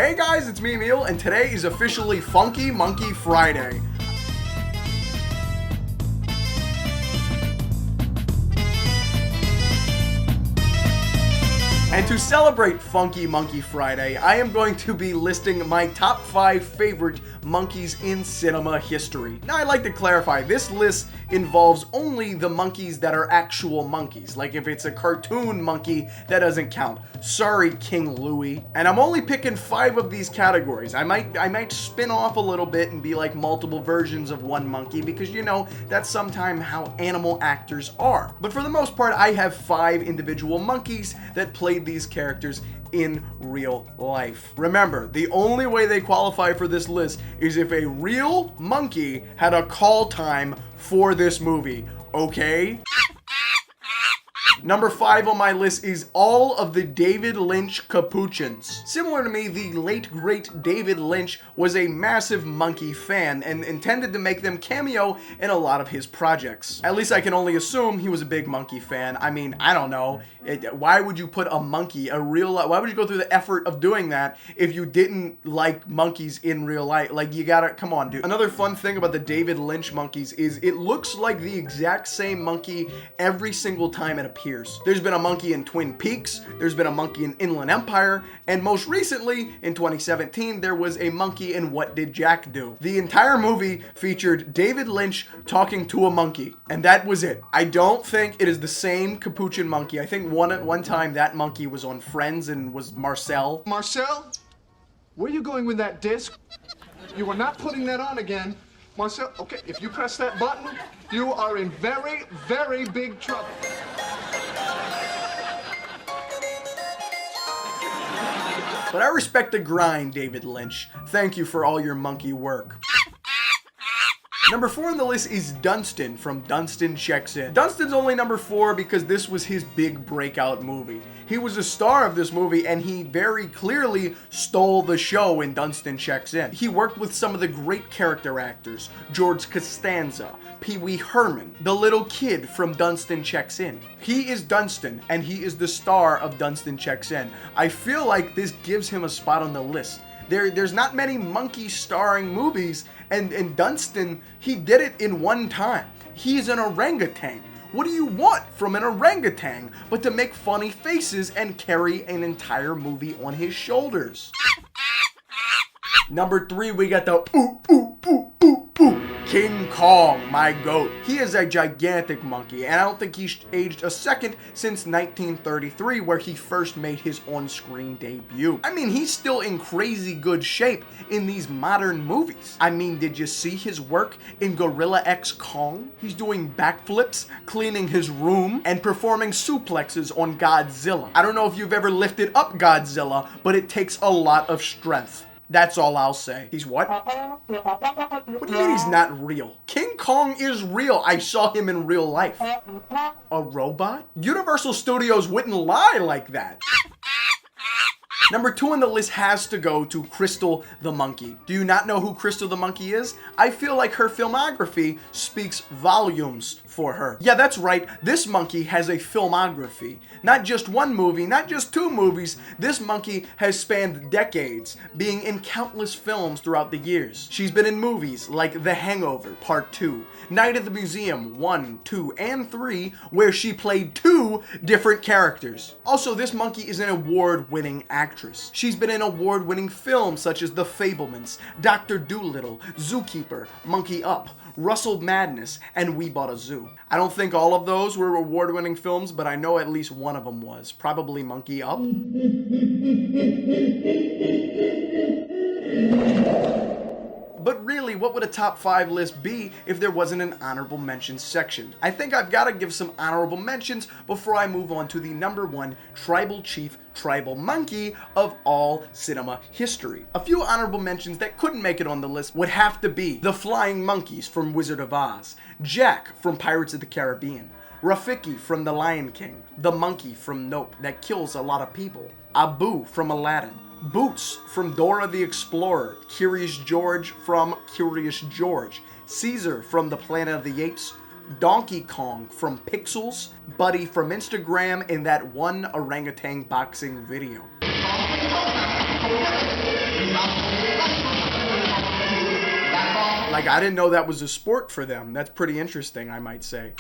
Hey guys, it's me, Emil, and today is officially Funky Monkey Friday. And to celebrate Funky Monkey Friday, I am going to be listing my top 5 favorite monkeys in cinema history. Now, I'd like to clarify, this list involves only the monkeys that are actual monkeys. Like if it's a cartoon monkey, that doesn't count. Sorry, King Louie. And I'm only picking 5 of these categories. I might spin off a little bit and be like multiple versions of one monkey because, you know, that's sometimes how animal actors are. But for the most part, I have 5 individual monkeys that played these characters in real life. Remember, the only way they qualify for this list is if a real monkey had a call time for this movie, okay? Number 5 on my list is all of the David Lynch Capuchins. Similar to me, the late great David Lynch was a massive monkey fan and intended to make them cameo in a lot of his projects. At least I can only assume he was a big monkey fan. I mean, I don't know. Why would you put a monkey, why would you go through the effort of doing that if you didn't like monkeys in real life? Like, you gotta, come on, dude. Another fun thing about the David Lynch monkeys is it looks like the exact same monkey every single time it appears. There's been a monkey in Twin Peaks, there's been a monkey in Inland Empire, and most recently, in 2017, there was a monkey in What Did Jack Do? The entire movie featured David Lynch talking to a monkey, and that was it. I don't think it is the same capuchin monkey. I think one time that monkey was on Friends and was Marcel. Marcel? Where are you going with that disc? You are not putting that on again. Marcel, okay, if you press that button, you are in very, very big trouble. But I respect the grind, David Lynch. Thank you for all your monkey work. Number 4 on the list is Dunstan from Dunstan Checks In. Dunstan's only number 4 because this was his big breakout movie. He was a star of this movie and he very clearly stole the show in Dunstan Checks In. He worked with some of the great character actors, George Costanza, Pee Wee Herman, the little kid from Dunstan Checks In. He is Dunstan and he is the star of Dunstan Checks In. I feel like this gives him a spot on the list. There's not many monkey starring movies, and Dunstan, he did it in one time. He's an orangutan. What do you want from an orangutan but to make funny faces and carry an entire movie on his shoulders? Number 3, we got the King Kong, my goat. He is a gigantic monkey, and I don't think he's aged a second since 1933, where he first made his on-screen debut. I mean, he's still in crazy good shape in these modern movies. I mean, did you see his work in Gorilla X Kong? He's doing backflips, cleaning his room, and performing suplexes on Godzilla. I don't know if you've ever lifted up Godzilla, but it takes a lot of strength. That's all I'll say. He's what? What do you mean he's not real? King Kong is real. I saw him in real life. A robot? Universal Studios wouldn't lie like that. Number 2 on the list has to go to Crystal the Monkey. Do you not know who Crystal the Monkey is? I feel like her filmography speaks volumes for her. Yeah, that's right. This monkey has a filmography. Not just one movie, not just 2 movies. This monkey has spanned decades, being in countless films throughout the years. She's been in movies like The Hangover Part 2, Night at the Museum 1, 2, and 3, where she played 2 different characters. Also, this monkey is an award-winning actress. She's been in award-winning films such as The Fabelmans, Dr. Dolittle, Zookeeper, Monkey Up, Russell Madness, and We Bought a Zoo. I don't think all of those were award-winning films, but I know at least one of them was. Probably Monkey Up. But really, what would a top 5 list be if there wasn't an honorable mentions section? I think I've got to give some honorable mentions before I move on to the number 1 tribal chief tribal monkey of all cinema history. A few honorable mentions that couldn't make it on the list would have to be the Flying Monkeys from Wizard of Oz, Jack from Pirates of the Caribbean, Rafiki from The Lion King, the monkey from Nope that kills a lot of people, Abu from Aladdin, Boots from Dora the Explorer, Curious George from Curious George, Caesar from the Planet of the Apes, Donkey Kong from Pixels, Buddy from Instagram, and that one orangutan boxing video. Like, I didn't know that was a sport for them. That's pretty interesting, I might say.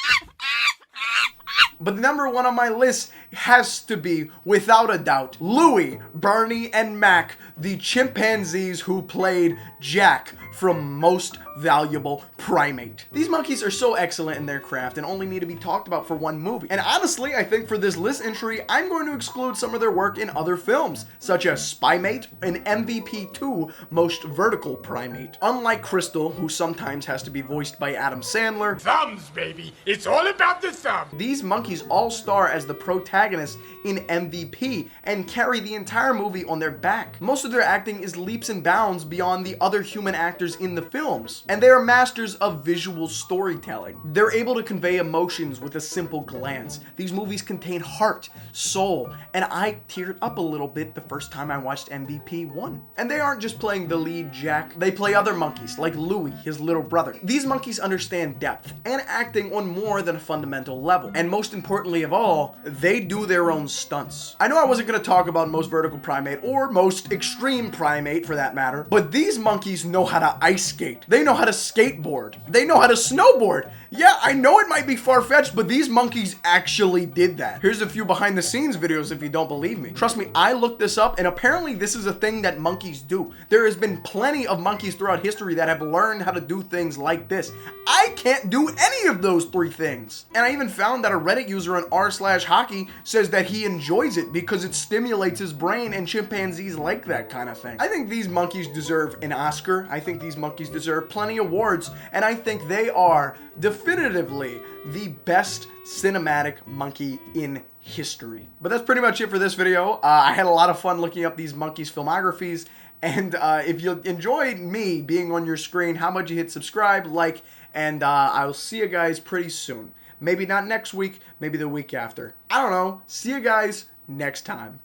But number one on my list has to be, without a doubt, Louie, Bernie, and Mac, the chimpanzees who played Jack from Most Valuable Primate. These monkeys are so excellent in their craft and only need to be talked about for one movie. And honestly, I think for this list entry, I'm going to exclude some of their work in other films, such as Spymate and MVP2, Most Vertical Primate. Unlike Crystal, who sometimes has to be voiced by Adam Sandler, Thumbs, baby. It's all about the thumb. these monkeys all star as the protagonists in MVP and carry the entire movie on their back. Most of their acting is leaps and bounds beyond the other human actors in the films, and they are masters of visual storytelling. They're able to convey emotions with a simple glance. These movies contain heart, soul, and I teared up a little bit the first time I watched MVP 1. And they aren't just playing the lead Jack, they play other monkeys like Louie, his little brother. These monkeys understand depth and acting on more than a fundamental level, and most importantly of all, they do their own stunts. I know I wasn't going to talk about Most Vertical Primate or Most Extreme Primate for that matter, but these monkeys know how to ice skate. They know how to skateboard. They know how to snowboard. Yeah, I know it might be far-fetched, but these monkeys actually did that. Here's a few behind the scenes videos if you don't believe me. Trust me, I looked this up and apparently this is a thing that monkeys do. There has been plenty of monkeys throughout history that have learned how to do things like this. I can't do any of those three things. And I even found that a Reddit user on r/hockey says that he enjoys it because it stimulates his brain and chimpanzees like that kind of thing. I think these monkeys deserve an Oscar. I think these monkeys deserve plenty of awards, and I think they are definitively the best cinematic monkey in history. But that's pretty much it for this video. I had a lot of fun looking up these monkeys' filmographies, and if you enjoyed me being on your screen, how about you hit subscribe, like, and I'll see you guys pretty soon. Maybe not next week, maybe the week after. I don't know. See you guys next time.